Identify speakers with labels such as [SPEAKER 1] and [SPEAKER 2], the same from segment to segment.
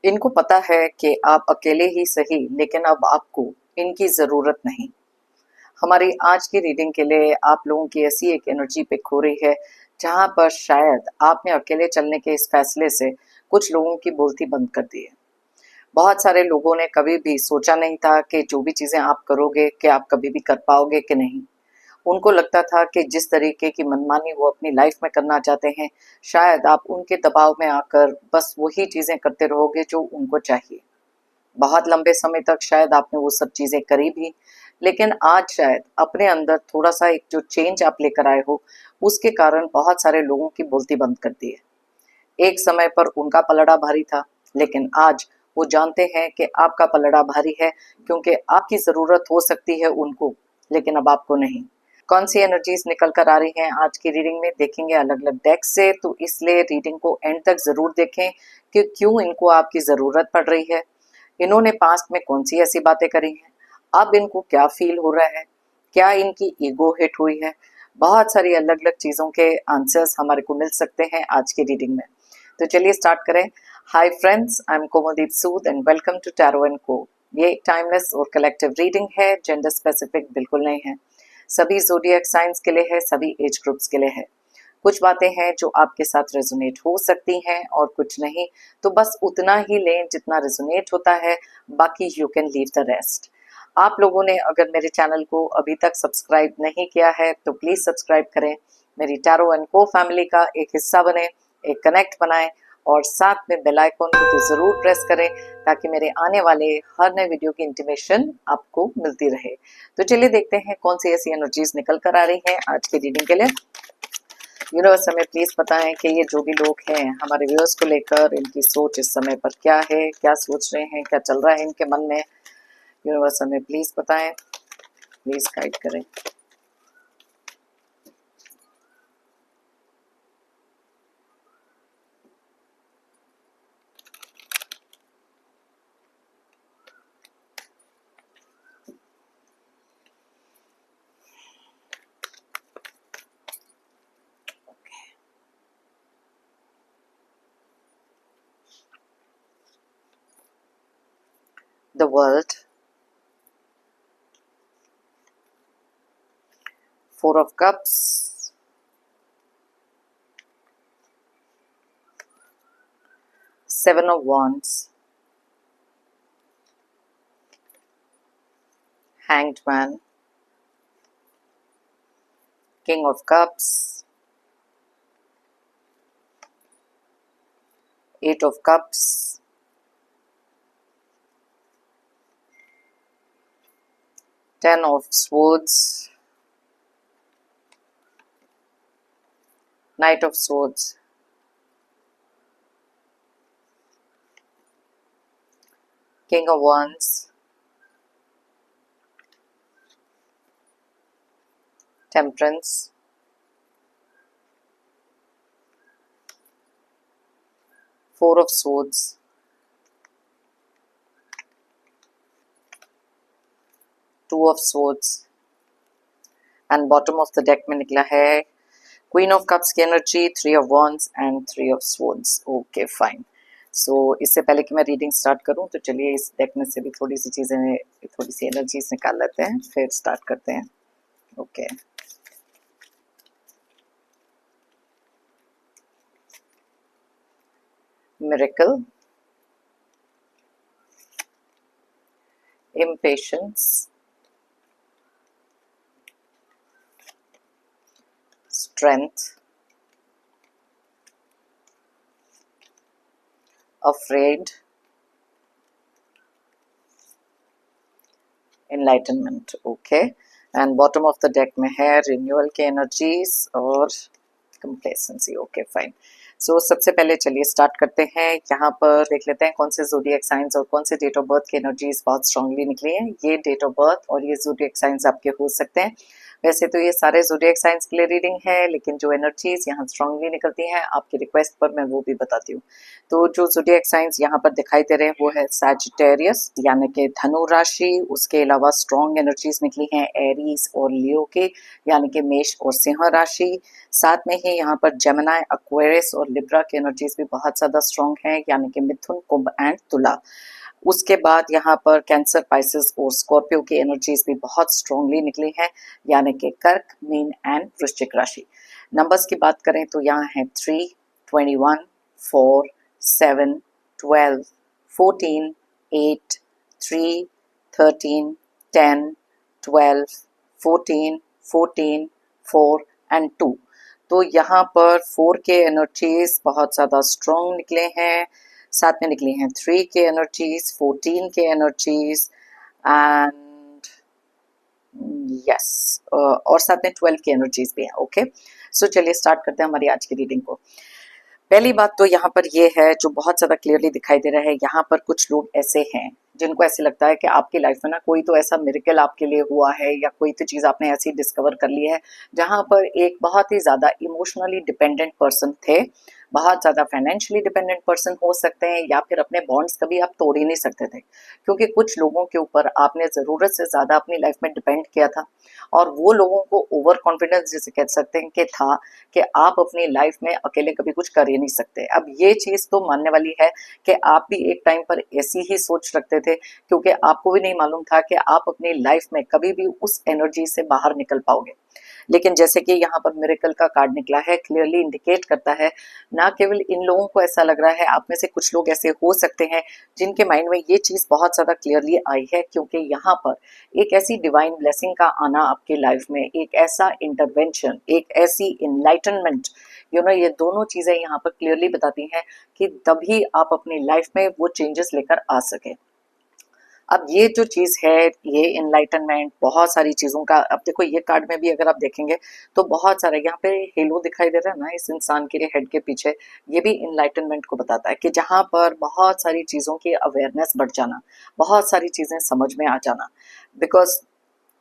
[SPEAKER 1] इनको पता है कि आप अकेले ही सही, लेकिन अब आपको इनकी ज़रूरत नहीं। हमारी आज की रीडिंग के लिए आप लोगों की ऐसी एक एनर्जी पिक हो रही है, जहाँ पर शायद आपने अकेले चलने के इस फैसले से कुछ लोगों की बोलती बंद कर दी है। बहुत सारे लोगों ने कभी भी सोचा नहीं था कि जो भी चीज़ें आप करोगे, कि आप कभी भी कर पाओगे कि नहीं। उनको लगता था कि जिस तरीके की मनमानी वो अपनी लाइफ में करना चाहते हैं, शायद आप उनके दबाव में आकर बस वही चीज़ें करते रहोगे जो उनको चाहिए। बहुत लंबे समय तक शायद आपने वो सब चीज़ें करी भी, लेकिन आज शायद अपने अंदर थोड़ा-सा एक जो चेंज आप लेकर आए हो, उसके कारण बहुत सारे लोगों की बोलती बंद कर दी है। एक समय पर उनका पलड़ा भारी था, लेकिन आज वो जानते हैं कि आपका पलड़ा भारी है, क्योंकि आपकी ज़रूरत हो सकती है उनको, लेकिन अब आपको नहीं। कौन सी एनर्जीज निकल कर आ रही हैं आज की रीडिंग में, देखेंगे अलग अलग डेक से, तो इसलिए रीडिंग को एंड तक ज़रूर देखें कि क्यों इनको आपकी ज़रूरत पड़ रही है। इन्होंने पास्ट में कौन सी ऐसी बातें करी हैं, अब इनको क्या फील हो रहा है, क्या इनकी ईगो हिट हुई है। बहुत सारी अलग अलग चीज़ों के आंसर्स हमारे को मिल सकते हैं आज की रीडिंग में। तो चलिए स्टार्ट करें। Hi friends, I am Komaldeep Sood and welcome to tarot and co. ये एक टाइमलेस और कलेक्टिव रीडिंग है, जेंडर स्पेसिफिक बिल्कुल नहीं है। सभी ज़ोडिएक साइंस के लिए है, सभी एज ग्रुप्स के लिए है। कुछ बातें हैं जो आपके साथ रेजोनेट हो सकती हैं और कुछ नहीं, तो बस उतना ही लें जितना रेजोनेट होता है, बाकी you can leave the rest. आप लोगों ने अगर मेरे चैनल को अभी तक सब्सक्राइब नहीं किया है तो प्लीज़ सब्सक्राइब करें, मेरी टैरो एंड को फैमिली का एक हिस्सा बने, एक कनेक्ट बनाएं और साथ में बेल आइकॉन को तो ज़रूर प्रेस करें ताकि मेरे आने वाले हर नए वीडियो की इंटीमेशन आपको मिलती रहे। तो चलिए देखते हैं कौन सी ऐसी एनर्जीज निकल कर आ रही हैं आज की रीडिंग के लिए। यूनिवर्स हमें प्लीज़ बताएं कि ये जो भी लोग हैं हमारे व्यूअर्स को लेकर, इनकी सोच इस समय पर क्या है, क्या सोच रहे हैं, क्या चल रहा है इनके मन में। यूनिवर्स हमें प्लीज़ बताएं, प्लीज़ गाइड करें। The World, Four of Cups, Seven of Wands, Hanged Man, King of Cups, Eight of Cups, Ten of Swords, Knight of Swords, King of Wands, Temperance, Four of Swords, Two of Swords and bottom of the deck में निकला है queen of cups की energy, three of wands and three of swords. Okay fine. So इससे पहले कि मैं reading start करूं तो चलिए इस डेक में से भी थोड़ी सी चीज़ें, थोड़ी सी एनर्जीज निकाल लेते हैं, फिर स्टार्ट करते हैं। Okay miracle, impatience, strength, afraid, enlightenment। Okay and bottom of the deck में है रिन्यूअल के एनर्जीज और कंप्लेसेंसी। Okay fine. सो सबसे पहले चलिए स्टार्ट करते हैं। यहाँ पर देख लेते हैं कौन से ज़ोडिएक साइंस और कौन से डेट ऑफ बर्थ की एनर्जीज बहुत स्ट्रांगली निकली हैं। ये डेट ऑफ बर्थ और ये ज़ोडिएक साइंस आपके हो सकते हैं। वैसे तो ये सारे ज़ोडिएक साइंस के लिए रीडिंग है, लेकिन जो एनर्जीज यहाँ स्ट्रांगली निकलती हैं आपकी रिक्वेस्ट पर मैं वो भी बताती हूँ। तो जो ज़ोडिएक साइंस यहाँ पर दिखाई दे रहे हैं वो है सैजिटेरियस यानी कि धनु राशि। उसके अलावा स्ट्रॉन्ग एनर्जीज निकली हैं एरीज और लियो के यानी कि मेष और सिंह राशि। साथ में ही यहाँ पर जेमिनी, एक्वेरियस और लिब्रा की एनर्जीज भी बहुत ज़्यादा स्ट्रॉन्ग हैं यानी कि मिथुन, कुंभ एंड तुला। उसके बाद यहाँ पर कैंसर, पाइसेस और स्कॉर्पियो की एनर्जीज भी बहुत स्ट्रांगली निकली हैं यानी कि कर्क, मीन एंड वृश्चिक राशि। नंबर्स की बात करें तो यहाँ है 3, 21, 4, 7, 12, 14, 8, 3, 13, 10, 12, 14, 14, 4 एंड 2। तो यहाँ पर 4 के एनर्जीज बहुत ज़्यादा स्ट्रॉन्ग निकले हैं। साथ में निकली हैं 3 के एनर्जीज, 14 के एनर्जीज एंड यस और साथ में 12 की एनर्जीज भी हैं। ओके, सो चलिए स्टार्ट करते हैं हमारी आज की रीडिंग को। पहली बात तो यहाँ पर ये है जो बहुत ज़्यादा क्लियरली दिखाई दे रहा है, यहाँ पर कुछ लोग ऐसे हैं जिनको ऐसे लगता है कि आपकी लाइफ में ना कोई तो ऐसा मिरेकल आपके लिए हुआ है या कोई तो चीज़ आपने ऐसी डिस्कवर कर ली है जहाँ पर एक बहुत ही ज़्यादा इमोशनली डिपेंडेंट पर्सन थे, बहुत ज़्यादा फाइनेंशियली डिपेंडेंट पर्सन हो सकते हैं या फिर अपने बॉन्ड्स कभी आप तोड़ ही नहीं सकते थे क्योंकि कुछ लोगों के ऊपर आपने ज़रूरत से ज़्यादा अपनी लाइफ में डिपेंड किया था और वो लोगों को ओवर कॉन्फिडेंस जिसे कह सकते हैं कि था कि आप अपनी लाइफ में अकेले कभी कुछ कर ही नहीं सकते। अब ये चीज़ तो मानने वाली है कि आप भी एक टाइम पर ऐसी ही सोच रखते थे क्योंकि आपको भी नहीं मालूम था कि आप अपनी लाइफ में कभी भी उस एनर्जी से बाहर निकल पाओगे। लेकिन जैसे कि यहाँ पर मिरेकल का कार्ड निकला है, क्लियरली इंडिकेट करता है ना केवल इन लोगों को ऐसा लग रहा है, आप में से कुछ लोग ऐसे हो सकते हैं जिनके माइंड में ये चीज़ बहुत ज़्यादा क्लियरली आई है क्योंकि यहाँ पर एक ऐसी डिवाइन ब्लेसिंग का आना आपकी लाइफ में, एक ऐसा इंटरवेंशन, एक ऐसी इनलाइटनमेंट, ये दोनों चीज़ें यहाँ पर क्लियरली बताती हैं कि तभी आप अपनी लाइफ में वो चेंजेस लेकर आ सके। अब ये जो चीज़ है, ये इनलाइटनमेंट बहुत सारी चीज़ों का, अब देखो ये कार्ड में भी अगर आप देखेंगे तो बहुत सारे यहाँ पे हेलो दिखाई दे रहा है ना इस इंसान के हेड के पीछे, ये भी इनलाइटनमेंट को बताता है कि जहाँ पर बहुत सारी चीज़ों की अवेयरनेस बढ़ जाना, बहुत सारी चीज़ें समझ में आ जाना। बिकॉज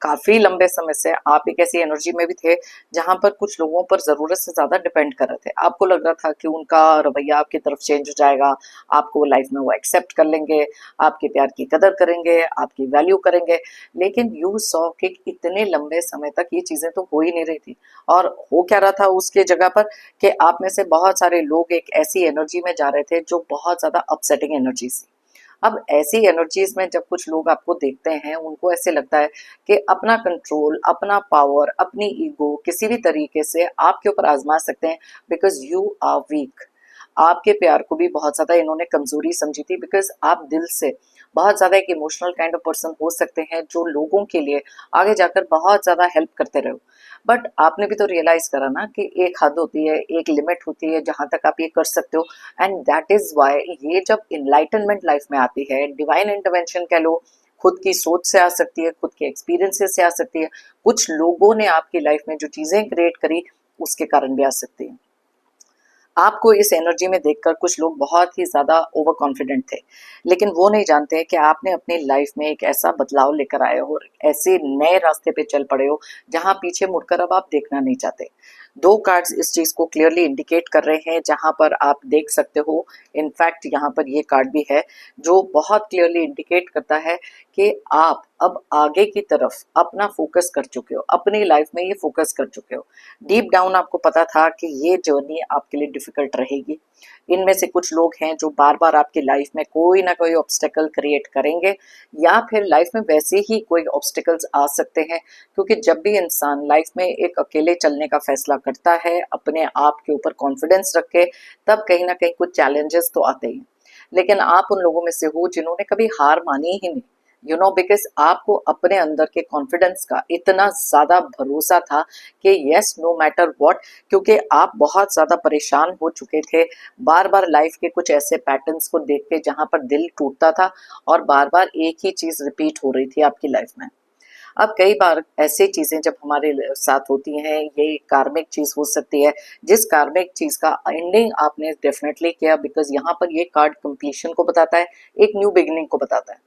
[SPEAKER 1] काफ़ी लंबे समय से आप एक ऐसी एनर्जी में भी थे जहाँ पर कुछ लोगों पर ज़रूरत से ज़्यादा डिपेंड कर रहे थे। आपको लग रहा था कि उनका रवैया आपकी तरफ चेंज हो जाएगा, आपको लाइफ में वो एक्सेप्ट कर लेंगे, आपके प्यार की कदर करेंगे, आपकी वैल्यू करेंगे। लेकिन यू सॉ कि इतने लंबे समय तक ये चीज़ें तो हो ही नहीं रही थी और हो क्या रहा था उसके जगह पर कि आप में से बहुत सारे लोग एक ऐसी एनर्जी में जा रहे थे जो बहुत ज़्यादा अपसेटिंग एनर्जी थी। अब ऐसी एनर्जीज में जब कुछ लोग आपको देखते हैं उनको ऐसे लगता है कि अपना कंट्रोल, अपना पावर, अपनी ईगो किसी भी तरीके से आपके ऊपर आजमा सकते हैं बिकॉज यू आर वीक। आपके प्यार को भी बहुत ज़्यादा इन्होंने कमजोरी समझी थी बिकॉज आप दिल से बहुत ज़्यादा एक इमोशनल काइंड ऑफ पर्सन हो सकते हैं जो लोगों के लिए आगे जाकर बहुत ज़्यादा हेल्प करते रहो। बट आपने भी तो रियलाइज करा ना कि एक हद होती है, एक लिमिट होती है जहां तक आप ये कर सकते हो। एंड दैट इज वाई ये जब इनलाइटनमेंट लाइफ में आती है, डिवाइन इंटरवेंशन कह लो, खुद की सोच से आ सकती है, खुद के एक्सपीरियंसेस से आ सकती है, कुछ लोगों ने आपकी लाइफ में जो चीजें क्रिएट करी उसके कारण भी आ सकती है। आपको इस एनर्जी में देखकर कुछ लोग बहुत ही ज़्यादा ओवर कॉन्फिडेंट थे, लेकिन वो नहीं जानते कि आपने अपनी लाइफ में एक ऐसा बदलाव लेकर आए हो और ऐसे नए रास्ते पे चल पड़े हो जहां पीछे मुड़कर अब आप देखना नहीं चाहते। दो कार्ड्स इस चीज़ को क्लियरली इंडिकेट कर रहे हैं जहां पर आप देख सकते हो। इनफैक्ट यहाँ पर ये कार्ड भी है जो बहुत क्लियरली इंडिकेट करता है कि आप अब आगे की तरफ अपना फोकस कर चुके हो, अपनी लाइफ में ये फोकस कर चुके हो। डीप डाउन आपको पता था कि ये जर्नी आपके लिए डिफिकल्ट रहेगी। इनमें से कुछ लोग हैं जो बार बार आपकी लाइफ में कोई ना कोई ऑब्स्टेकल क्रिएट करेंगे या फिर लाइफ में वैसे ही कोई ऑब्स्टेकल्स आ सकते हैं क्योंकि जब भी इंसान लाइफ में एक अकेले चलने का फैसला करता है, अपने आप के ऊपर कॉन्फिडेंस रख के, तब कहीं ना कहीं कुछ चैलेंजेस तो आते ही। लेकिन आप उन लोगों में से हो जिन्होंने कभी हार मानी ही नहीं, बिकॉज आपको अपने अंदर के कॉन्फिडेंस का इतना ज्यादा भरोसा था कि यस नो मैटर व्हाट, क्योंकि आप बहुत ज्यादा परेशान हो चुके थे बार बार लाइफ के कुछ ऐसे पैटर्न्स को देख के जहां पर दिल टूटता था और बार बार एक ही चीज रिपीट हो रही थी आपकी लाइफ में। अब कई बार ऐसी चीजें जब हमारे साथ होती हैं, ये कार्मिक चीज हो सकती है जिस कार्मिक चीज का एंडिंग आपने डेफिनेटली किया, बिकॉज यहाँ पर ये कार्ड कंप्लीशन को बताता है, एक न्यू बिगिनिंग को बताता है।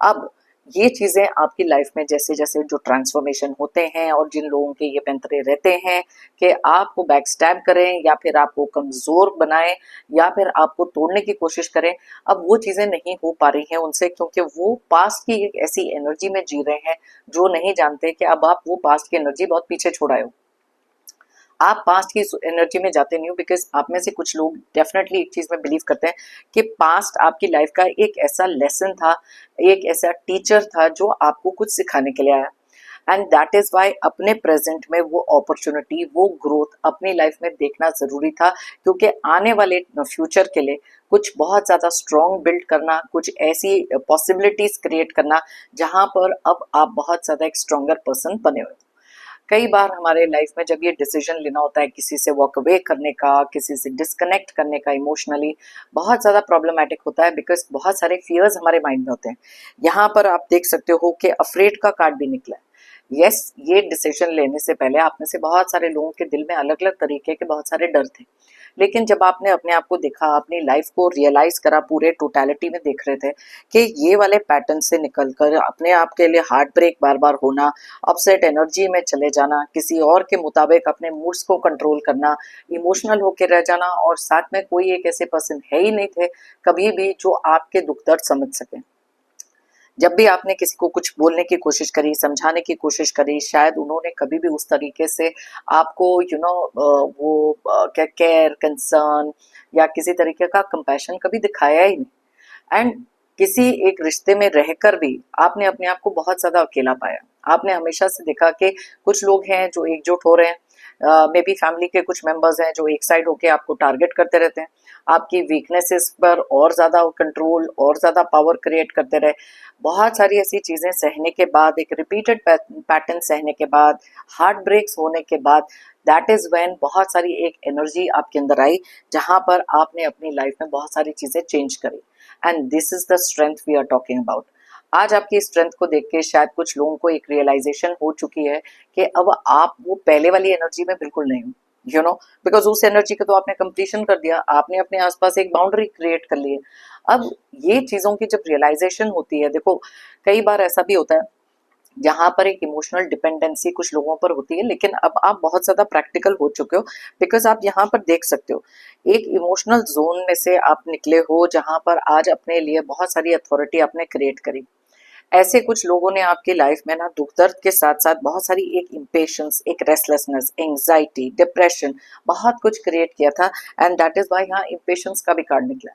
[SPEAKER 1] अब ये चीजें आपकी लाइफ में जैसे जैसे जो ट्रांसफॉर्मेशन होते हैं और जिन लोगों के ये पैंतरे रहते हैं कि आपको बैक स्टैब करें या फिर आपको कमजोर बनाएं या फिर आपको तोड़ने की कोशिश करें, अब वो चीजें नहीं हो पा रही हैं उनसे, क्योंकि वो पास्ट की एक ऐसी एनर्जी में जी रहे हैं जो नहीं जानते कि अब आप वो पास्ट की एनर्जी बहुत पीछे छोड़ आए हो। आप पास्ट की एनर्जी में जाते नहीं हो, बिकॉज आप में से कुछ लोग डेफिनेटली एक चीज में बिलीव करते हैं कि पास्ट आपकी लाइफ का एक ऐसा लेसन था, एक ऐसा टीचर था जो आपको कुछ सिखाने के लिए आया। एंड दैट इज वाई अपने प्रेजेंट में वो अपॉर्चुनिटी, वो ग्रोथ अपनी लाइफ में देखना जरूरी था, क्योंकि आने वाले फ्यूचर के लिए कुछ बहुत ज्यादा स्ट्रॉन्ग बिल्ड करना, कुछ ऐसी पॉसिबिलिटीज क्रिएट करना जहां पर अब आप बहुत ज्यादा एक स्ट्रॉन्गर पर्सन बने हुए। कई बार हमारे लाइफ में जब ये डिसीजन लेना होता है किसी से वॉक अवे करने का, किसी से डिस्कनेक्ट करने का इमोशनली, बहुत ज़्यादा प्रॉब्लमैटिक होता है, बिकॉज बहुत सारे फियर्स हमारे माइंड में होते हैं। यहाँ पर आप देख सकते हो कि अफ्रेड का कार्ड भी निकला है। यस, ये डिसीजन लेने से पहले आप में से बहुत सारे लोगों के दिल में अलग अलग तरीके के बहुत सारे डर थे, लेकिन जब आपने अपने आप को देखा, अपनी लाइफ को रियलाइज करा, पूरे टोटलिटी में देख रहे थे कि ये वाले पैटर्न से निकलकर अपने आप के लिए हार्ट ब्रेक बार बार होना, अपसेट एनर्जी में चले जाना, किसी और के मुताबिक अपने मूड्स को कंट्रोल करना, इमोशनल होकर रह जाना, और साथ में कोई एक ऐसे पर्सन है ही नहीं थे कभी भी जो आपके दुख दर्द समझ सके। जब भी आपने किसी को कुछ बोलने की कोशिश करी, समझाने की कोशिश करी, शायद उन्होंने कभी भी उस तरीके से आपको वो क्या केयर, कंसर्न या किसी तरीके का कंपैशन कभी दिखाया ही नहीं। एंड किसी एक रिश्ते में रहकर भी आपने अपने आप को बहुत ज्यादा अकेला पाया। आपने हमेशा से देखा कि कुछ लोग हैं जो एकजुट हो रहे हैं, मे बी फैमिली के कुछ मेंबर्स हैं जो एक साइड होके आपको टारगेट करते रहते हैं, आपकी वीकनेसेस पर और ज्यादा कंट्रोल और ज्यादा पावर क्रिएट करते रहे। बहुत सारी ऐसी चीजें सहने के बाद, एक रिपीटेड पैटर्न सहने के बाद, हार्ट ब्रेक्स होने के बाद, दैट इज व्हेन बहुत सारी एक एनर्जी आपके अंदर आई जहां पर आपने अपनी लाइफ में बहुत सारी चीजें चेंज करी। And this is the strength we are talking about. आज आपकी स्ट्रेंथ को देख के शायद कुछ लोगों को एक रियलाइजेशन हो चुकी है कि अब आप वो पहले वाली एनर्जी में बिल्कुल नहीं हो, बिकॉज उस एनर्जी को तो आपने कंप्लीशन कर दिया, आपने अपने आसपास एक बाउंड्री क्रिएट कर ली है। अब ये चीजों की जब रियलाइजेशन होती है, देखो कई बार ऐसा भी होता है जहां पर एक इमोशनल डिपेंडेंसी कुछ लोगों पर होती है, लेकिन अब आप बहुत ज्यादा प्रैक्टिकल हो चुके हो, बिकॉज आप यहाँ पर देख सकते हो एक इमोशनल जोन में से आप निकले हो जहां पर आज अपने लिए बहुत सारी अथॉरिटी आपने क्रिएट करी। ऐसे कुछ लोगों ने आपकी लाइफ में ना दुख दर्द के साथ साथ बहुत सारी एक इम्पेशंस, एक रेस्टलेसनेस, एंग्जाइटी, डिप्रेशन, बहुत कुछ क्रिएट किया था। एंड दैट इज वाई यहाँ इम्पेशंस का भी कार्ड निकला।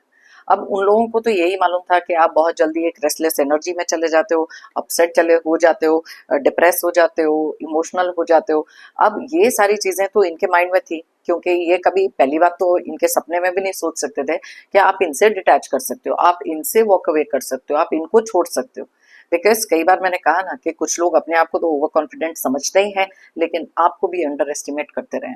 [SPEAKER 1] अब उन लोगों को तो यही मालूम था कि आप बहुत जल्दी एक रेस्टलेस एनर्जी में चले जाते हो, अपसेट चले हो जाते हो, डिप्रेस हो जाते हो, इमोशनल हो जाते हो। अब ये सारी चीजें तो इनके माइंड में थी, क्योंकि ये कभी पहली बात तो इनके सपने में भी नहीं सोच सकते थे कि आप इनसे डिटैच कर सकते हो, आप इनसे वॉक अवे कर सकते हो, आप इनको छोड़ सकते हो। बिकॉज कई बार मैंने कहा ना कि कुछ लोग अपने आप को तो ओवर कॉन्फिडेंट समझते ही हैं, लेकिन आपको भी अंडर एस्टिमेट करते रहे।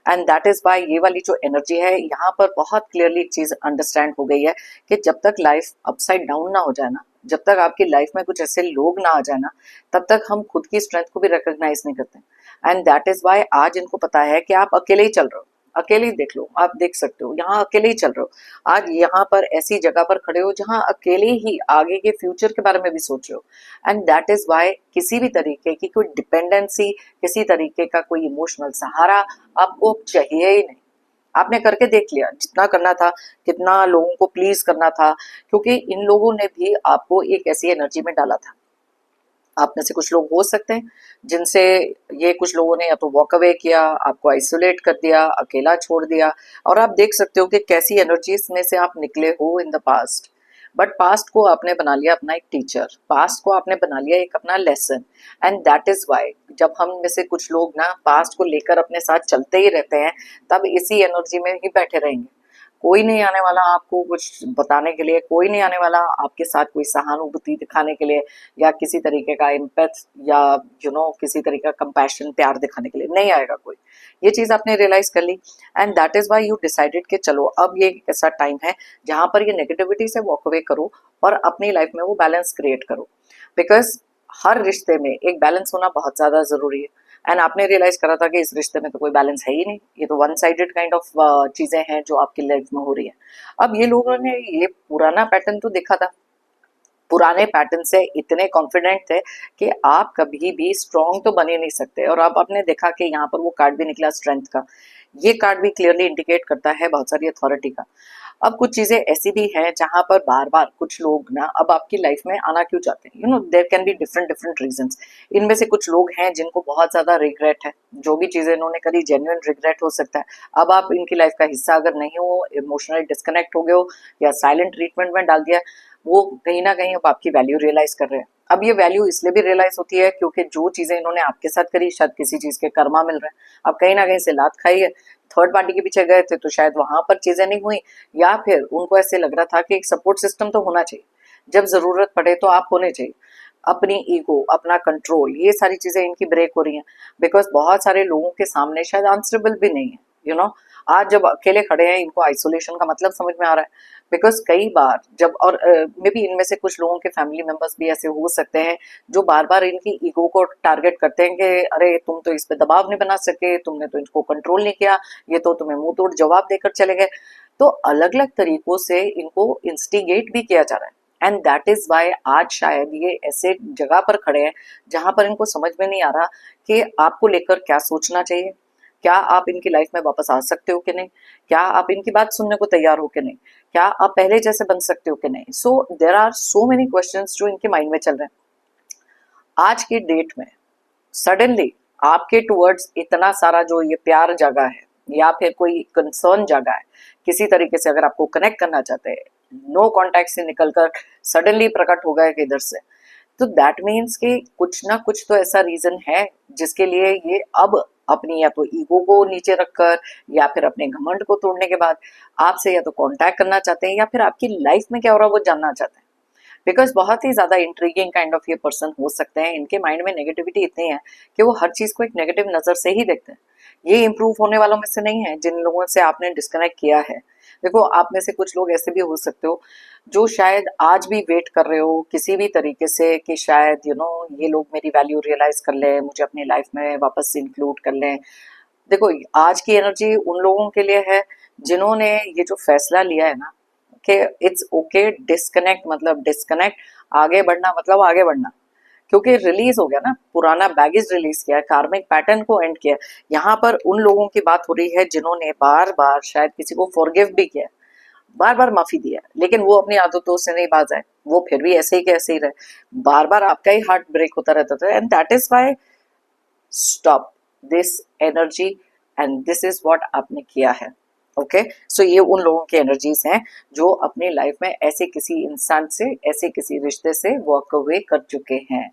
[SPEAKER 1] एंड दैट इज वाई ये वाली जो एनर्जी है यहाँ पर बहुत क्लियरली एक चीज अंडरस्टैंड हो गई है कि जब तक लाइफ अपसाइड डाउन ना हो जाए ना, जब तक आपकी लाइफ में कुछ ऐसे लोग ना आ जाए ना, तब तक हम खुद की स्ट्रेंथ को भी रिकॉग्नाइज नहीं करते। एंड दैट इज वाई आज इनको पता है कि आप अकेले ही चल रहे हो, अकेले ही देख लो, आप देख सकते हो यहाँ अकेले ही चल रहे हो। आज यहाँ पर ऐसी जगह पर खड़े हो जहाँ अकेले ही आगे के फ्यूचर के बारे में भी सोच रहे हो। एंड दैट इज वाई किसी भी तरीके की कोई डिपेंडेंसी, किसी तरीके का कोई इमोशनल सहारा आपको अब चाहिए ही नहीं। आपने करके देख लिया जितना करना था, कितना लोगों को प्लीज करना था, क्योंकि इन लोगों ने भी आपको एक ऐसी एनर्जी में डाला था। आप में से कुछ लोग हो सकते हैं जिनसे ये कुछ लोगों ने या तो वॉक अवे किया, आपको आइसोलेट कर दिया, अकेला छोड़ दिया, और आप देख सकते हो कि कैसी एनर्जीज में से आप निकले हो in the past. But past को आपने बना लिया अपना एक टीचर, पास्ट को आपने बना लिया एक अपना lesson. And that is why जब हम में से कुछ लोग ना पास्ट को लेकर अपने साथ चलते ही रहते हैं, तब इसी एनर्जी में ही बैठे रहेंगे। कोई नहीं आने वाला आपको कुछ बताने के लिए, कोई नहीं आने वाला आपके साथ कोई सहानुभूति दिखाने के लिए, या किसी तरीके का इम्पैक्ट, या किसी तरीके का कंपैशन, प्यार दिखाने के लिए नहीं आएगा कोई। ये चीज आपने रियलाइज कर ली। And that is why you decided कि चलो अब ये ऐसा टाइम है जहां पर ये नेगेटिविटी से वॉक अवे करो और अपनी लाइफ में वो बैलेंस क्रिएट करो। बिकॉज हर रिश्ते में एक बैलेंस होना बहुत ज्यादा जरूरी है। एंड आपने रियलाइज करा था कि इस रिश्ते में तो कोई बैलेंस है ही नहीं, ये तो वन साइडेड काइंड ऑफ चीजें हैं जो आपकी लाइफ में हो रही है। अब ये लोगों ने ये पुराना पैटर्न तो देखा था, पुराने पैटर्न से इतने कॉन्फिडेंट थे कि आप कभी भी स्ट्रांग तो बन ही नहीं सकते। और अब आपने देखा कि यहाँ पर वो कार्ड भी निकला स्ट्रेंथ का, ये कार्ड भी क्लियरली इंडिकेट करता है बहुत सारी अथॉरिटी का। अब कुछ चीजें ऐसी भी हैं जहां पर बार बार कुछ लोग ना अब आपकी लाइफ में आना क्यों चाहते हैं, there can be different different reasons. इनमें से कुछ लोग हैं जिनको बहुत ज्यादा रिग्रेट है, जो भी चीजें इन्होंने करी जेन्युइन रिग्रेट हो सकता है। अब आप इनकी लाइफ का हिस्सा अगर नहीं हो, इमोशनली डिस्कनेक्ट हो गए हो या साइलेंट ट्रीटमेंट में डाल दिया, वो कहीं ना कहीं अब आपकी वैल्यू रियलाइज कर रहे हैं। अब ये वैल्यू इसलिए भी रियलाइज होती है क्योंकि जो चीजें इन्होंने आपके साथ करी शायद किसी चीज के कर्मा मिल रहे हैं। अब कहीं ना कहीं से लात खाई है, थर्ड पार्टी के पीछे गए थे तो शायद वहां पर चीजें नहीं हुई, या फिर उनको ऐसे लग रहा था कि एक सपोर्ट सिस्टम तो होना चाहिए, जब जरूरत पड़े तो आप होने चाहिए। अपनी ईगो, अपना कंट्रोल, ये सारी चीजें इनकी ब्रेक हो रही हैं बिकॉज बहुत सारे लोगों के सामने शायद आंसरेबल भी नहीं है। आज जब अकेले खड़े हैं इनको आइसोलेशन का मतलब समझ में आ रहा है। बिकॉज कई बार जब, और मे बी इनमें से कुछ लोगों के फैमिली मेंबर्स भी ऐसे हो सकते हैं जो बार बार इनकी ईगो को टारगेट करते हैं कि अरे तुम तो इस पे दबाव नहीं बना सके, तुमने तो इनको कंट्रोल नहीं किया, ये तो तुम्हें मुंह तोड़ जवाब देकर चले गए। तो अलग अलग तरीकों से इनको इंस्टिगेट भी किया जा रहा है, एंड दैट इज वाई आज शायद ये ऐसे जगह पर खड़े हैं जहां पर इनको समझ में नहीं आ रहा कि आपको लेकर क्या सोचना चाहिए, क्या आप इनकी लाइफ में वापस आ सकते हो कि नहीं, क्या आप इनकी बात सुनने को तैयार हो कि नहीं, क्या आप पहले जैसे बन सकते हो कि नहीं। So there are so many questions जो इनके माइंड में चल रहे हैं आज की डेट में। सडनली आपके टुवर्ड्स इतना सारा जो ये प्यार जागा है या फिर कोई कंसर्न जागा है, किसी तरीके से अगर आपको कनेक्ट करना चाहते हैं, नो कांटेक्ट से निकलकर सडनली प्रकट हो गए इधर से, तो दैट मीन्स कि कुछ ना कुछ तो ऐसा रीजन है जिसके लिए ये अब अपनी या तो ईगो को नीचे रखकर या फिर अपने घमंड को तोड़ने के बाद आपसे या तो कांटेक्ट करना चाहते हैं या फिर आपकी लाइफ में क्या हो रहा है वो जानना चाहते हैं। बिकॉज बहुत ही ज्यादा इंट्रीगिंग काइंड ऑफ ये पर्सन हो सकते हैं। इनके माइंड में नेगेटिविटी इतनी है कि वो हर चीज को एक नेगेटिव नजर से ही देखते हैं। ये इंप्रूव होने वालों में से नहीं है जिन लोगों से आपने डिस्कनेक्ट किया है। देखो आप में से कुछ लोग ऐसे भी हो सकते हो जो शायद आज भी वेट कर रहे हो किसी भी तरीके से कि शायद ये लोग मेरी वैल्यू रियलाइज कर लें, मुझे अपनी लाइफ में वापस इंक्लूड कर लें। देखो आज की एनर्जी उन लोगों के लिए है जिन्होंने ये जो फैसला लिया है ना कि इट्स ओके डिस्कनेक्ट, मतलब डिस्कनेक्ट, आगे बढ़ना मतलब आगे बढ़ना, क्योंकि रिलीज हो गया ना, पुराना बैगेज रिलीज किया है, कार्मिक पैटर्न को एंड किया। यहाँ पर उन लोगों की बात हो रही है जिन्होंने बार बार शायद किसी को फॉरगिव भी किया, बार बार माफी दिया, लेकिन वो अपनी आदतों से नहीं बाज आए, वो फिर भी ऐसे ही के ऐसे ही रहे, बार बार आपका ही हार्ट ब्रेक होता रहता था। And that is why stop this energy and this is what आपने किया है। ओके सो ये उन लोगों की एनर्जीज हैं जो अपनी लाइफ में ऐसे किसी इंसान से, ऐसे किसी रिश्ते से वॉक अवे कर चुके हैं।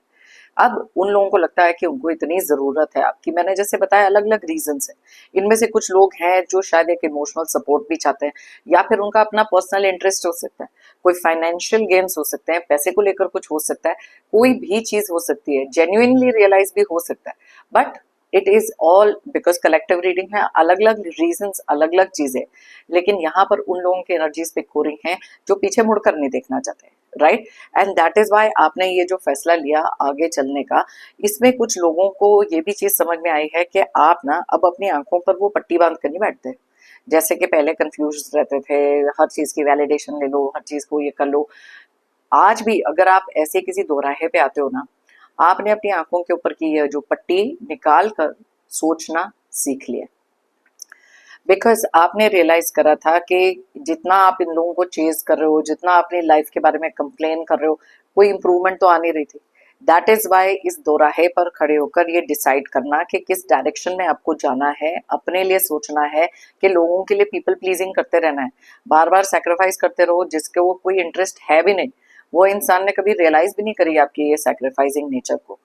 [SPEAKER 1] अब उन लोगों को लगता है कि उनको इतनी जरूरत है आपकी, मैंने जैसे बताया अलग अलग रीजंस है। इनमें से कुछ लोग हैं जो शायद एक इमोशनल सपोर्ट भी चाहते हैं, या फिर उनका अपना पर्सनल इंटरेस्ट हो सकता है, कोई फाइनेंशियल गेम्स हो सकते हैं, पैसे को लेकर कुछ हो सकता है, कोई भी चीज हो सकती है, जेन्युइनली रियलाइज भी हो सकता है। But it is all because collective reading है, अलग अलग रीजंस, अलग अलग चीजें, लेकिन यहाँ पर उन लोगों की एनर्जीज पिक हो रही हैं जो पीछे मुड़कर नहीं देखना चाहते, right. And that is why आपने ये जो फैसला लिया आगे चलने का, इसमें कुछ लोगों को ये भी चीज समझ में आई है कि आप ना अब अपनी आंखों पर वो पट्टी बांध कर नहीं बैठते, जैसे कि पहले कंफ्यूज रहते थे, हर चीज की वैलिडेशन ले लो, हर चीज को ये कर लो। आज भी अगर आप ऐसे किसी दोराहे पे आते हो ना, आपने अपनी आंखों के ऊपर की जो पट्टी निकाल कर सोचना सीख लिया, बिकॉज आपने रियलाइज करा था कि जितना आप इन लोगों को चेज कर रहे हो, जितना अपनी लाइफ के बारे में कंप्लेन कर रहे हो, कोई इंप्रूवमेंट तो आ नहीं रही थी। दैट इज वाई इस दोराहे पर खड़े होकर ये डिसाइड करना कि किस डायरेक्शन में आपको जाना है, अपने लिए सोचना है कि लोगों के लिए पीपल प्लीजिंग करते रहना है, बार बार सेक्रीफाइस करते रहो जिसके वो कोई इंटरेस्ट है भी नहीं, वो इंसान ने कभी रियलाइज भी नहीं करी आपकी ये सेक्रीफाइसिंग नेचर को।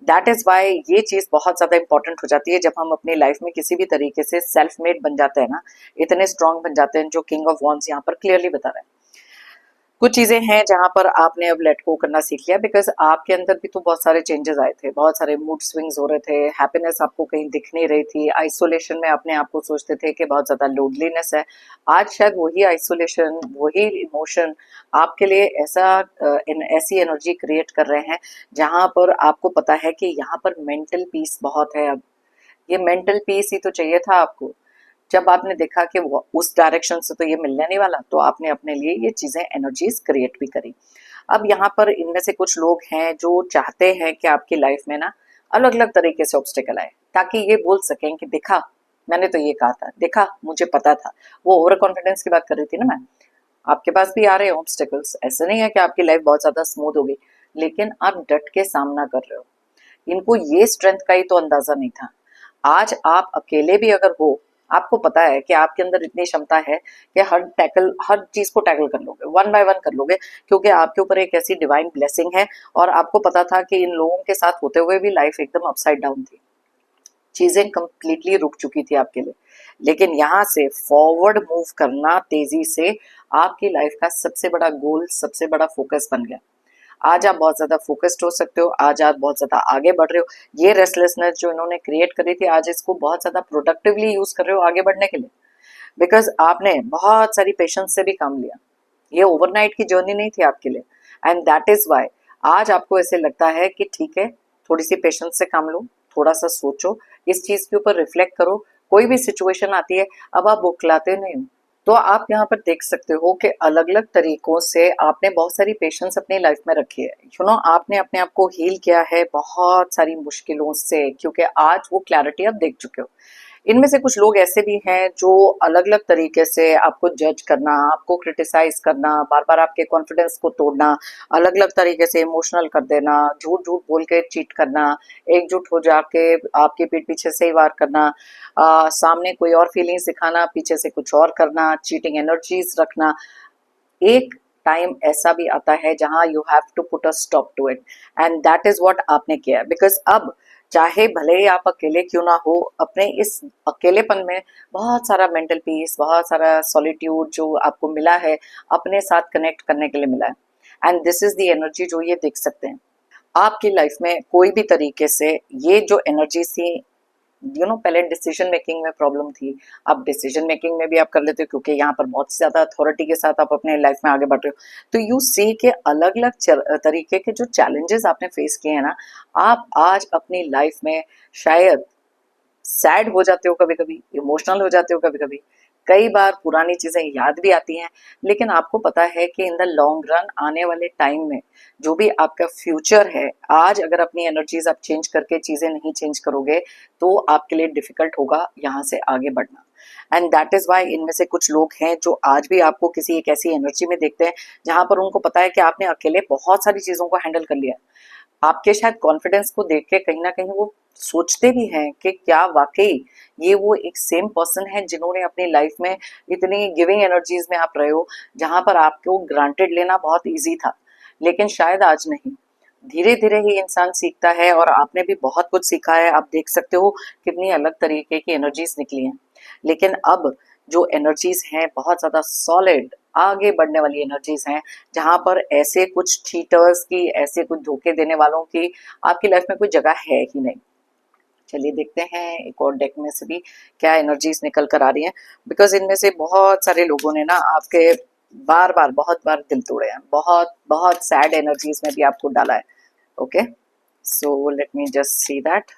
[SPEAKER 1] दैट इज वाई ये चीज बहुत ज्यादा इंपॉर्टेंट हो जाती है जब हम अपनी लाइफ में किसी भी तरीके से सेल्फ मेड बन जाते हैं ना, इतने स्ट्रांग बन जाते हैं, जो किंग ऑफ वॉन्स यहाँ पर क्लियरली बता रहे हैं। कुछ चीजें हैं जहां पर आपने अब लेट गो करना सीख लिया, बिकॉज आपके अंदर भी तो बहुत सारे चेंजेस आए थे, बहुत सारे मूड स्विंग्स हो रहे थे, हैप्पीनेस आपको कहीं दिख नहीं रही थी, आइसोलेशन में अपने आप को सोचते थे कि बहुत ज्यादा लोनलीनेस है। आज शायद वही आइसोलेशन, वही इमोशन आपके लिए ऐसी एनर्जी क्रिएट कर रहे हैं जहां पर आपको पता है कि यहाँ पर मेंटल पीस बहुत है। अब ये मेंटल पीस ही तो चाहिए था आपको। जब आपने देखा कि वो उस डायरेक्शन से तो ये मिलने नहीं वाला, तो आपने अपने लिए ये चीजें एनर्जीज क्रिएट भी करी। अब यहाँ पर इनमें से कुछ लोग हैं जो चाहते हैं कि आपकी लाइफ में ना अलग अलग तरीके से ऑब्स्टेकल आए, ताकि ये बोल सकें कि देखा, मैंने तो ये कहा था, देखा, मुझे पता था। वो ओवर कॉन्फिडेंस की बात कर रही थी ना मैं। आपके पास भी आ रहे हैं ऑब्स्टेकल्स, ऐसे नहीं है कि आपकी लाइफ बहुत ज्यादा स्मूथ होगी, लेकिन आप डट के सामना कर रहे हो। इनको ये स्ट्रेंथ का ही तो अंदाजा नहीं था। आज आप अकेले भी अगर हो, आपको पता है कि आपके अंदर इतनी क्षमता है कि हर चीज को टैकल कर लोगे, वन बाय वन कर लोगे, क्योंकि आपके ऊपर एक ऐसी डिवाइन ब्लेसिंग है। और आपको पता था कि इन लोगों के साथ होते हुए भी लाइफ एकदम अपसाइड डाउन थी, चीजें कंप्लीटली रुक चुकी थी आपके लिए। लेकिन यहाँ से फॉरवर्ड मूव करना तेजी से आपकी लाइफ का सबसे बड़ा गोल, सबसे बड़ा फोकस बन गया। आज आप बहुत ज्यादा फोकस्ड हो सकते हो, आज आप बहुत ज्यादा आगे बढ़ रहे हो। ये रेस्टलेसनेस जो इन्होंने क्रिएट करी थी, आज इसको बहुत ज्यादा प्रोडक्टिवली यूज कर रहे हो आगे बढ़ने के लिए, बिकॉज आपने बहुत सारी पेशेंस से भी काम लिया। ये ओवरनाइट की जर्नी नहीं थी आपके लिए, एंड दैट इज वाई आज आपको ऐसे लगता है कि ठीक है, थोड़ी सी पेशेंस से काम लो, थोड़ा सा सोचो, इस चीज के ऊपर रिफ्लेक्ट करो। कोई भी सिचुएशन आती है, अब आप बुकलाते नहीं हो। तो आप यहाँ पर देख सकते हो कि अलग अलग तरीकों से आपने बहुत सारी पेशेंस अपनी लाइफ में रखी है। आपने अपने आप को हील किया है बहुत सारी मुश्किलों से, क्योंकि आज वो क्लैरिटी आप देख चुके हो। इनमें से कुछ लोग ऐसे भी हैं जो अलग अलग तरीके से आपको जज करना, आपको क्रिटिसाइज करना, बार बार आपके कॉन्फिडेंस को तोड़ना, अलग अलग तरीके से इमोशनल कर देना, झूठ झूठ बोल के चीट करना, एकजुट हो जाके आपके पीठ पीछे से ही वार करना, सामने कोई और फीलिंग्स दिखाना, पीछे से कुछ और करना, चीटिंग एनर्जीज रखना। एक टाइम ऐसा भी आता है जहां you have to put a stop to it, and that is what आपने किया। बिकॉज अब चाहे भले ही आप अकेले क्यों ना हो, अपने इस अकेलेपन में बहुत सारा मेंटल पीस, बहुत सारा सॉलिट्यूड जो आपको मिला है, अपने साथ कनेक्ट करने के लिए मिला है। And this is the energy जो ये देख सकते हैं आपकी लाइफ में। कोई भी तरीके से ये जो एनर्जी थी, पहले डिसीजन मेकिंग में प्रॉब्लम थी, अब डिसीजन मेकिंग में भी आप कर लेते हो, क्योंकि यहाँ पर बहुत ज्यादा अथॉरिटी के साथ आप अपने लाइफ में आगे बढ़ रहे हो। तो यू सी के अलग अलग तरीके के जो चैलेंजेस आपने फेस किए हैं ना, आप आज अपनी लाइफ में शायद सैड हो जाते हो, कभी कभी इमोशनल हो जाते हो, कभी कभी कई बार पुरानी चीजें याद भी आती हैं। लेकिन आपको पता है कि इन द लॉन्ग रन, आने वाले टाइम में जो भी आपका फ्यूचर है, आज अगर अपनी एनर्जीज आप चेंज करके चीजें नहीं चेंज करोगे, तो आपके लिए डिफिकल्ट होगा यहाँ से आगे बढ़ना। एंड दैट इज वाई इनमें से कुछ लोग हैं जो आज भी आपको किसी एक ऐसी एनर्जी में देखते हैं जहां पर उनको पता है कि आपने अकेले बहुत सारी चीजों को हैंडल कर लिया। आपके शायद कॉन्फिडेंस को देख के कहीं ना कहीं वो सोचते भी हैं कि क्या वाकई ये वो एक सेम पर्सन है जिन्होंने अपनी लाइफ में इतनी गिविंग एनर्जीज में आप रहे हो, जहां पर आपको ग्रांटेड लेना बहुत इजी था। लेकिन शायद आज नहीं, धीरे धीरे ही इंसान सीखता है, और आपने भी बहुत कुछ सीखा है। आप देख सकते हो कितनी अलग तरीके की एनर्जीज निकली हैं। लेकिन अब जो एनर्जीज हैं बहुत ज्यादा सॉलिड, आगे बढ़ने वाली एनर्जीज हैं, जहां पर ऐसे कुछ चीटर्स की, ऐसे कुछ धोखे देने वालों की आपकी लाइफ में कोई जगह है ही नहीं। चलिए देखते हैं एक और डेक में से भी क्या एनर्जीज निकल कर आ रही हैं, बिकॉज इनमें से बहुत सारे लोगों ने ना आपके बार बार बहुत बार दिल तोड़े हैं, बहुत बहुत सैड एनर्जीज में भी आपको डाला है। Okay, so let me just see that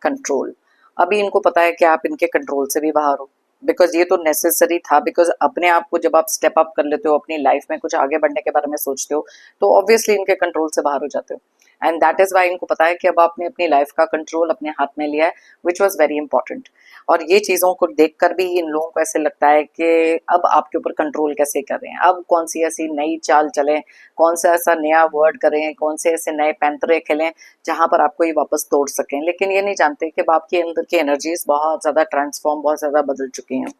[SPEAKER 1] control. अभी इनको पता है कि आप इनके कंट्रोल से भी बाहर हो, बिकॉज ये तो नेसेसरी था। बिकॉज अपने आप को जब आप स्टेप अप कर लेते हो, अपनी लाइफ में कुछ आगे बढ़ने के बारे में सोचते हो, तो ऑब्वियसली इनके कंट्रोल से बाहर हो जाते हो। एंड दैट इज वाई इनको पता है कि अब आपने अपनी लाइफ का कंट्रोल अपने हाथ में लिया है, विच वॉज वेरी इंपॉर्टेंट। और ये चीजों को देखकर भी इन लोगों को ऐसे लगता है कि अब आपके ऊपर कंट्रोल कैसे कर रहे हैं, अब कौन सी ऐसी नई चाल चलें, कौन सा ऐसा नया वर्ड करें, कौन से ऐसे नए पैंतरे खेलें जहां पर आपको ये वापस तोड़ सकें। लेकिन ये नहीं जानते कि आपके अंदर की एनर्जीज बहुत ज्यादा ट्रांसफॉर्म, बहुत ज्यादा बदल चुकी हैं।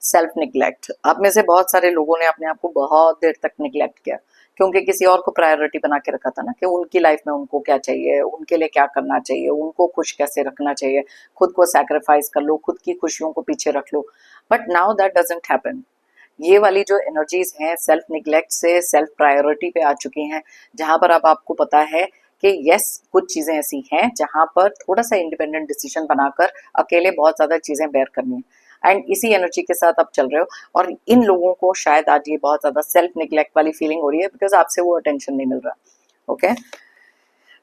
[SPEAKER 1] सेल्फ निग्लेक्ट, आप में से बहुत सारे लोगों ने अपने आप को बहुत देर तक निग्लेक्ट किया, क्योंकि किसी और को प्रायोरिटी बना के रखा था ना, कि उनकी लाइफ में उनको क्या चाहिए, उनके लिए क्या करना चाहिए, उनको खुश कैसे रखना चाहिए, खुद को सैक्रिफाइस कर लो, खुद की खुशियों को पीछे रख लो। But now that doesn't happen. ये वाली जो एनर्जीज हैं सेल्फ निग्लेक्ट से सेल्फ प्रायोरिटी पे आ चुकी हैं, जहां पर अब आपको पता है कि यस, कुछ चीजें ऐसी हैं जहां पर थोड़ा सा इंडिपेंडेंट डिसीजन बनाकर अकेले बहुत ज्यादा चीजें बेयर करनी है। एंड इसी एनर्जी के साथ आप चल रहे हो, और इन लोगों को शायद आज ये बहुत ज्यादा सेल्फ निग्लेक्ट वाली फीलिंग हो रही है, बिकॉज आपसे वो अटेंशन नहीं मिल रहा। ओके,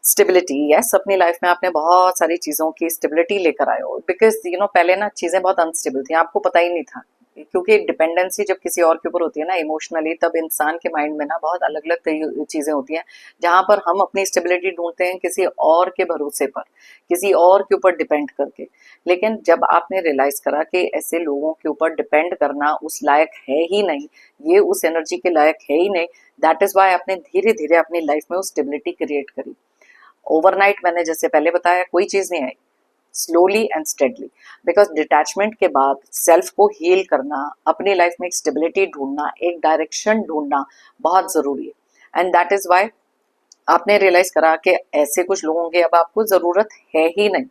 [SPEAKER 1] स्टेबिलिटी, यस, अपनी लाइफ में आपने बहुत सारी चीजों की स्टेबिलिटी लेकर आए हो, बिकॉज पहले ना चीजें बहुत अनस्टेबल थी, आपको पता ही नहीं था। क्योंकि डिपेंडेंसी जब किसी और के ऊपर होती है ना इमोशनली, तब इंसान के माइंड में ना बहुत अलग अलग चीजें होती हैं, जहां पर हम अपनी स्टेबिलिटी ढूंढते हैं किसी और के भरोसे पर, किसी और के ऊपर डिपेंड करके। लेकिन जब आपने रियलाइज करा कि ऐसे लोगों के ऊपर डिपेंड करना उस लायक है ही नहीं, ये उस एनर्जी के लायक है ही नहीं, दैट इज वाई आपने धीरे धीरे अपनी लाइफ में उस स्टेबिलिटी क्रिएट करी। ओवरनाइट मैंने जैसे पहले बताया कोई चीज नहीं आई, slowly and steadily. Because detachment के बाद सेल्फ को हील करना, अपनी लाइफ में एक स्टेबिलिटी ढूंढना, एक डायरेक्शन ढूंढना बहुत जरूरी है। एंड दैट इज वाई आपने रियलाइज करा कि ऐसे कुछ लोगों की अब आपको जरूरत है ही नहीं।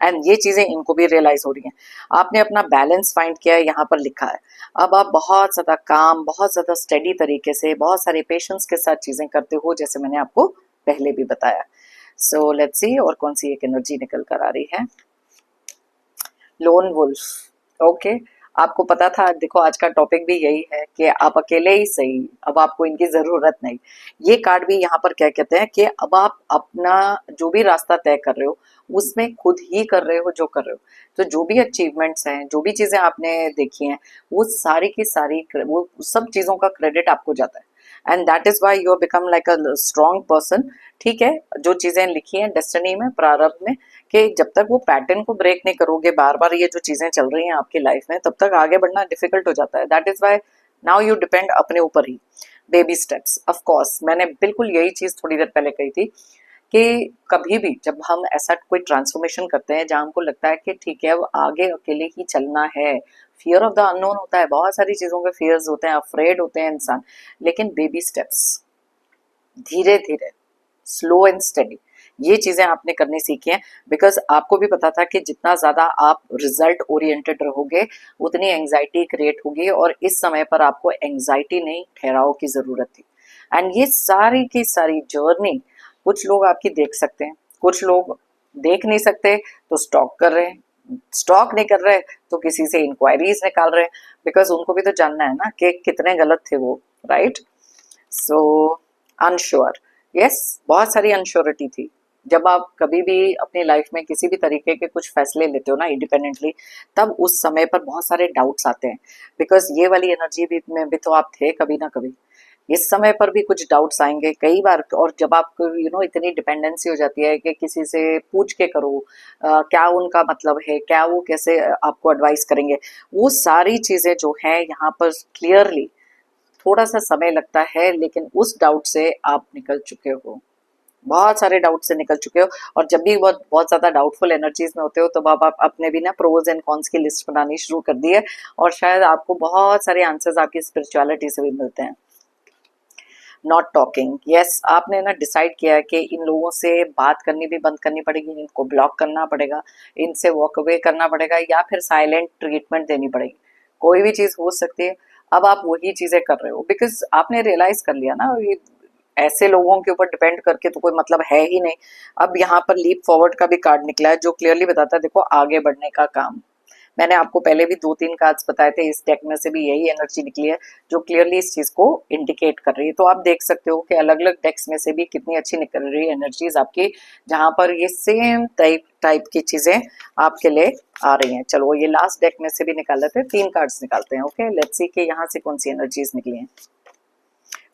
[SPEAKER 1] एंड ये चीजें इनको भी रियलाइज हो रही हैं। आपने अपना बैलेंस फाइंड किया है, यहाँ पर लिखा है। अब आप बहुत ज्यादा काम, बहुत ज्यादा स्टडी तरीके से, बहुत सारे पेशेंस के साथ चीजें करते हो, जैसे मैंने आपको पहले भी बताया। सो लेट्स सी और कौन सी एक एनर्जी निकल कर आ रही है। Lone wolf. ओके, आपको पता था, देखो आज का टॉपिक भी यही है कि आप अकेले ही सही, अब आपको इनकी जरूरत नहीं। ये कार्ड भी यहाँ पर क्या कहते हैं कि अब आप अपना जो भी रास्ता तय कर रहे हो उसमें खुद ही कर रहे हो जो कर रहे हो। तो जो भी अचीवमेंट्स हैं, जो भी चीजें आपने देखी हैं, वो सारी की सारी वो सब चीजों का क्रेडिट आपको जाता है। And that is why you become like a strong person. ठीक है, जो चीजें लिखी हैं डेस्टिनी में, प्रारब्ध में, कि जब तक वो पैटर्न को ब्रेक नहीं करोगे, बार बार ये जो चीजें चल रही हैं आपकी लाइफ में, तब तक आगे बढ़ना डिफिकल्ट हो जाता है। That is why now you depend अपने ऊपर ही। बेबी स्टेप्स, ऑफ कोर्स मैंने बिल्कुल यही चीज थोड़ी देर पहले कही थी कि कभी भी जब हम ऐसा कोई ट्रांसफॉर्मेशन करते हैं जहां हमको लगता है कि ठीक है अब आगे अकेले ही चलना है, फियर ऑफ द अननोन होता है, बहुत सारी चीजों के फियर्स होते हैं, अफ्रेड होते हैं इंसान, लेकिन बेबी स्टेप्स, धीरे धीरे, स्लो एंड स्टडी, ये चीजें आपने करनी सीखी हैं। बिकॉज आपको भी पता था कि जितना ज्यादा आप रिजल्ट ओरिएंटेड रहोगे उतनी एंजाइटी क्रिएट होगी, और इस समय पर आपको एंजाइटी नहीं, ठहराव की जरूरत थी। एंड ये सारी की सारी जर्नी कुछ लोग आपकी देख सकते हैं, कुछ लोग देख नहीं सकते तो स्टॉक कर रहे हैं, स्टॉक नहीं कर रहे तो किसी से इंक्वायरीज निकाल रहे हैं, बिकॉज उनको भी तो जानना है ना कि कितने गलत थे वो, राइट। सो अनश्योर, यस, बहुत सारी अनश्योरिटी थी। जब आप कभी भी अपनी लाइफ में किसी भी तरीके के कुछ फैसले लेते हो ना इंडिपेंडेंटली, तब उस समय पर बहुत सारे डाउट्स आते हैं, बिकॉज ये वाली एनर्जी भी में भी तो आप थे कभी ना कभी। इस समय पर भी कुछ डाउट्स आएंगे कई बार, और जब आपको इतनी डिपेंडेंसी हो जाती है कि किसी से पूछ के करो क्या उनका मतलब है, क्या वो कैसे आपको एडवाइस करेंगे, वो सारी चीजें जो है यहाँ पर क्लियरली थोड़ा सा समय लगता है, लेकिन उस डाउट से आप निकल चुके हो, बहुत सारे डाउट से निकल चुके हो। और जब भी बहुत बहुत ज्यादा डाउटफुल एनर्जीज में होते हो, तो अब आप अपने भी ना प्रोज एंड कॉन्स की लिस्ट बनानी शुरू कर दी है, और शायद आपको बहुत सारे आंसर्स आपकी स्पिरिचुअलिटी से भी मिलते हैं। नॉट टॉकिंग, यस, आपने ना डिसाइड किया है कि इन लोगों से बात करनी भी बंद करनी पड़ेगी, इनको ब्लॉक करना पड़ेगा, इनसे वॉक अवे करना पड़ेगा, या फिर साइलेंट ट्रीटमेंट देनी पड़ेगी। कोई भी चीज हो सकती है। अब आप वही चीजें कर रहे हो बिकॉज आपने रियलाइज कर लिया ना, ये ऐसे लोगों के ऊपर डिपेंड करके तो कोई मतलब है ही नहीं। अब यहाँ पर लीप फॉरवर्ड का भी कार्ड निकला है, जो क्लियरली बताता है देखो आगे बढ़ने का काम। मैंने आपको पहले भी 2-3 कार्ड्स बताए थे, इस डेक में से भी यही एनर्जी निकली है जो क्लियरली इस चीज को इंडिकेट कर रही है। तो आप देख सकते हो कि अलग अलग डेक्स में से भी कितनी अच्छी निकल रही है एनर्जीज आपकी, जहां पर ये सेम टाइप की चीजें आपके लिए आ रही हैं। चलो ये लास्ट डेक में से भी निकाल लेते हैं, 3 कार्ड्स निकालते हैं। ओके, लेट्स सी कि यहाँ से कौन सी एनर्जीज निकली हैं।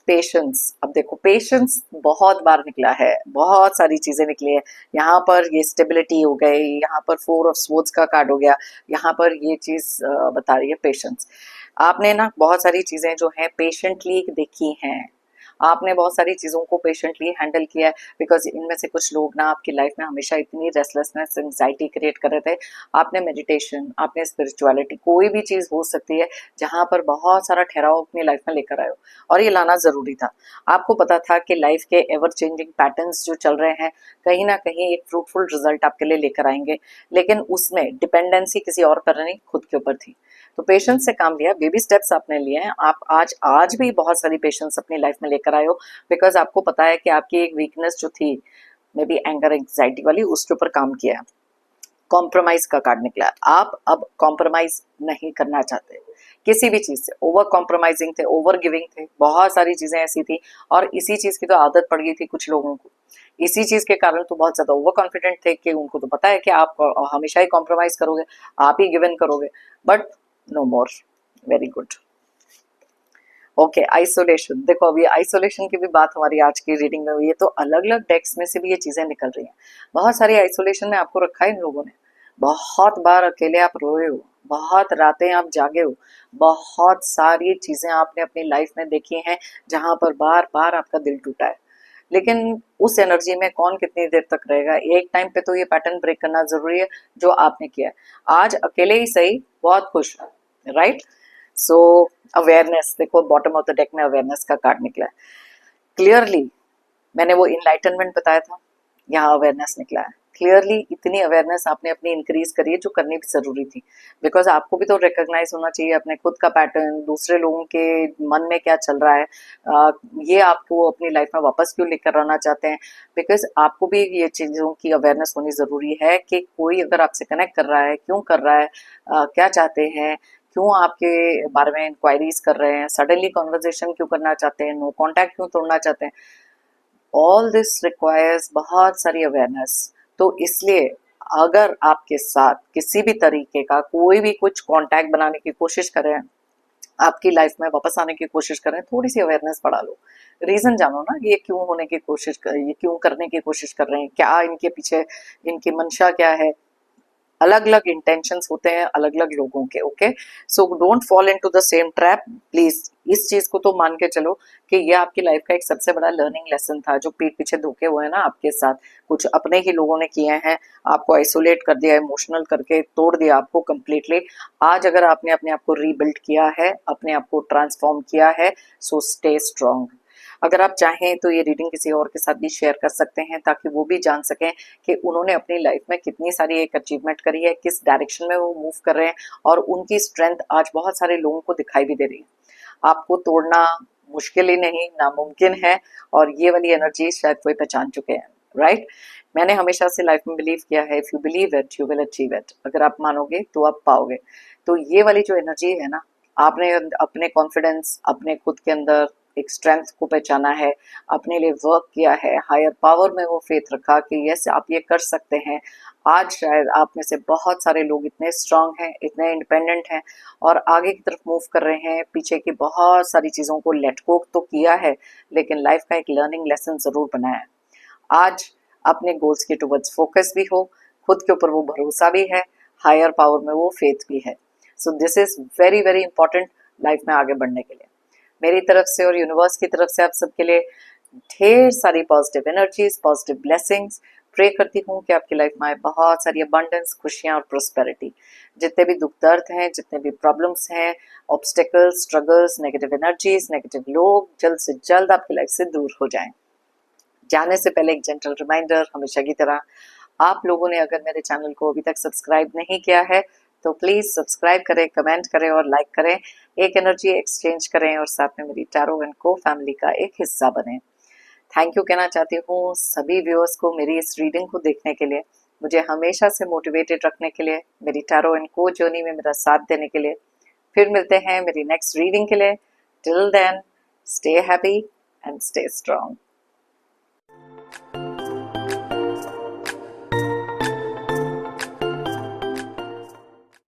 [SPEAKER 1] पेशेंस, अब देखो पेशेंस बहुत बार निकला है, बहुत सारी चीजें निकली है। यहाँ पर ये स्टेबिलिटी हो गई, यहाँ पर 4 ऑफ स्वॉर्ड्स का कार्ड हो गया, यहाँ पर ये चीज बता रही है पेशेंस। आपने ना बहुत सारी चीजें जो है पेशेंटली देखी हैं, आपने बहुत सारी चीजों को पेशेंटली हैंडल किया है, बिकॉज इनमें से कुछ लोग ना आपकी लाइफ में हमेशा इतनी रेस्टलेसनेस, एंजाइटी क्रिएट कर रहे थे। आपने मेडिटेशन, आपने स्पिरिचुअलिटी, कोई भी चीज हो सकती है जहां पर बहुत सारा ठहराव अपनी लाइफ में लेकर आए हो, और ये लाना जरूरी था। आपको पता था कि लाइफ के एवर चेंजिंग पैटर्न्स जो चल रहे हैं कहीं ना कहीं एक फ्रूटफुल रिजल्ट आपके लिए लेकर आएंगे, लेकिन उसमें डिपेंडेंसी किसी और पर नहीं, खुद के ऊपर थी। तो पेशेंस से काम लिया, बेबी स्टेप्स आपने लिए हैं। आप आज भी बहुत सारी पेशेंस अपनी लाइफ में लेकर आए हो, बिकॉज आपको पता है कि आपकी एक वीकनेस जो थी, मे बी एंगर, एंग्जाइटी वाली, उसके ऊपर काम किया है। कॉम्प्रोमाइज का कार्ड निकला है, आप अब कॉम्प्रोमाइज नहीं करना चाहते किसी भी चीज से, ओवर कॉम्प्रोमाइजिंग थे, ओवर गिविंग थे, बहुत सारी चीजें ऐसी थी, और इसी चीज की तो आदत पड़ गई थी कुछ लोगों को। इसी चीज के कारण तो बहुत ज्यादा ओवर कॉन्फिडेंट थे कि उनको तो पता है कि आप हमेशा ही कॉम्प्रोमाइज करोगे, आप ही गिवन करोगे, but no more. Very good. Okay, isolation. देखो अभी आइसोलेशन की भी बात हमारी आज की रीडिंग में हुई है, तो अलग अलग डेक्स में से भी ये चीजें निकल रही हैं। बहुत सारी आइसोलेशन में आपको रखा है इन लोगों ने। बहुत बार अकेले आप रोए हो, बहुत रातें आप जागे हो, बहुत सारी चीजें आपने अपनी लाइफ में देखी हैं जहां पर बार बार आपका दिल टूटा है। लेकिन उस एनर्जी में कौन कितनी देर तक रहेगा? एक टाइम पे तो ये पैटर्न ब्रेक करना जरूरी है जो आपने किया है। आज अकेले ही सही, बहुत खुश, राइट? सो अवेयरनेस, देखो बॉटम ऑफ द डेक में अवेयरनेस का कार्ड निकला है। क्लियरली मैंने वो इनलाइटनमेंट बताया था, यहाँ अवेयरनेस निकला है। क्लियरली इतनी अवेयरनेस आपने अपनी इंक्रीज करी है जो करनी भी जरूरी थी, बिकॉज आपको भी तो रिकॉग्नाइज होना चाहिए अपने खुद का पैटर्न, दूसरे लोगों के मन में क्या चल रहा है, ये आपको अपनी लाइफ में वापस क्यों लेकर आना चाहते हैं। बिकॉज आपको भी ये चीजों की अवेयरनेस होनी जरूरी है कि कोई अगर आपसे कनेक्ट कर रहा है, क्यों कर रहा है, क्या चाहते हैं, क्यों आपके बारे में इंक्वायरीज कर रहे हैं, सडनली कॉन्वर्जेशन क्यों करना चाहते हैं, नो कॉन्टैक्ट क्यों तोड़ना चाहते हैं। ऑल दिस रिक्वायर्स बहुत सारी अवेयरनेस। तो इसलिए अगर आपके साथ किसी भी तरीके का कोई भी कुछ कांटेक्ट बनाने की कोशिश करें, आपकी लाइफ में वापस आने की कोशिश करें, थोड़ी सी अवेयरनेस बढ़ा लो, रीजन जानो ना, ये क्यों होने की कोशिश कर, ये क्यों करने की कोशिश कर रहे हैं, क्या इनके पीछे, इनकी मंशा क्या है। अलग अलग इंटेंशंस होते हैं अलग अलग लोगों के। Okay, so don't fall into the same trap please. इस चीज को तो मान के चलो कि ये आपकी लाइफ का एक सबसे बड़ा लर्निंग लेसन था। जो पीठ पीछे धोखे हुए हैं ना आपके साथ, कुछ अपने ही लोगों ने किए हैं, आपको आइसोलेट कर दिया, इमोशनल करके तोड़ दिया आपको कंप्लीटली। आज अगर आपने अपने आप को रीबिल्ड किया है, अपने आप को ट्रांसफॉर्म किया है, सो स्टे स्ट्रांग। अगर आप चाहें तो ये रीडिंग किसी और के साथ भी शेयर कर सकते हैं ताकि वो भी जान सकें कि उन्होंने अपनी लाइफ में कितनी सारी एक अचीवमेंट करी है, किस डायरेक्शन में वो मूव कर रहे हैं, और उनकी स्ट्रेंथ आज बहुत सारे लोगों को दिखाई भी दे रही है। आपको तोड़ना मुश्किल ही नहीं, नामुमकिन है, और ये वाली एनर्जी शायद कोई पहचान चुके हैं, राइट? मैंने हमेशा से लाइफ में बिलीव किया है, if you believe it you will achieve it. अगर आप मानोगे तो आप पाओगे। तो ये वाली जो एनर्जी है ना, आपने अपने कॉन्फिडेंस, अपने खुद के अंदर एक स्ट्रेंथ को पहचाना है, अपने लिए वर्क किया है, हायर पावर में वो फेथ रखा कि यस आप ये कर सकते हैं। आज शायद आप में से बहुत सारे लोग इतने स्ट्रांग हैं, इतने इंडिपेंडेंट हैं, और आगे की तरफ मूव कर रहे हैं। पीछे की बहुत सारी चीज़ों को लेट गो तो किया है, लेकिन लाइफ का एक लर्निंग लेसन ज़रूर बनाया है। आज अपने गोल्स के टुवर्ड्स फोकस भी हो, खुद के ऊपर वो भरोसा भी है, हायर पावर में वो फेथ भी है। So this is very very important life में आगे बढ़ने के लिए। मेरी तरफ से और यूनिवर्स की तरफ से आप सबके लिए ढेर सारी positive energies, positive blessings. Pray करती हूँ कि आपकी लाइफ में आए बहुत सारी अबंडेंस, खुशियाँ और प्रोस्पेरिटी। जितने भी दुख दर्द हैं, जितने भी प्रॉब्लम्स हैं, obstacles, struggles, negative energies, negative लोग जल्द से जल्द आपकी लाइफ से दूर हो जाएं। जाने से पहले एक जेंटल रिमाइंडर, हमेशा की तरह आप लोगों ने अगर मेरे चैनल को अभी तक सब्सक्राइब नहीं किया है तो प्लीज सब्सक्राइब करें, कमेंट करें और लाइक करें। एक एनर्जी एक्सचेंज करें और साथ में मेरी टैरो एंड को फैमिली का एक हिस्सा बने। थैंक यू कहना चाहती हूँ सभी व्यूअर्स को मेरी इस रीडिंग को देखने के लिए, मुझे हमेशा से मोटिवेटेड रखने के लिए, मेरी टैरो एंड को जर्नी में मेरा साथ देने के लिए। फिर मिलते हैं मेरी नेक्स्ट रीडिंग के लिए। Till then stay happy and stay strong.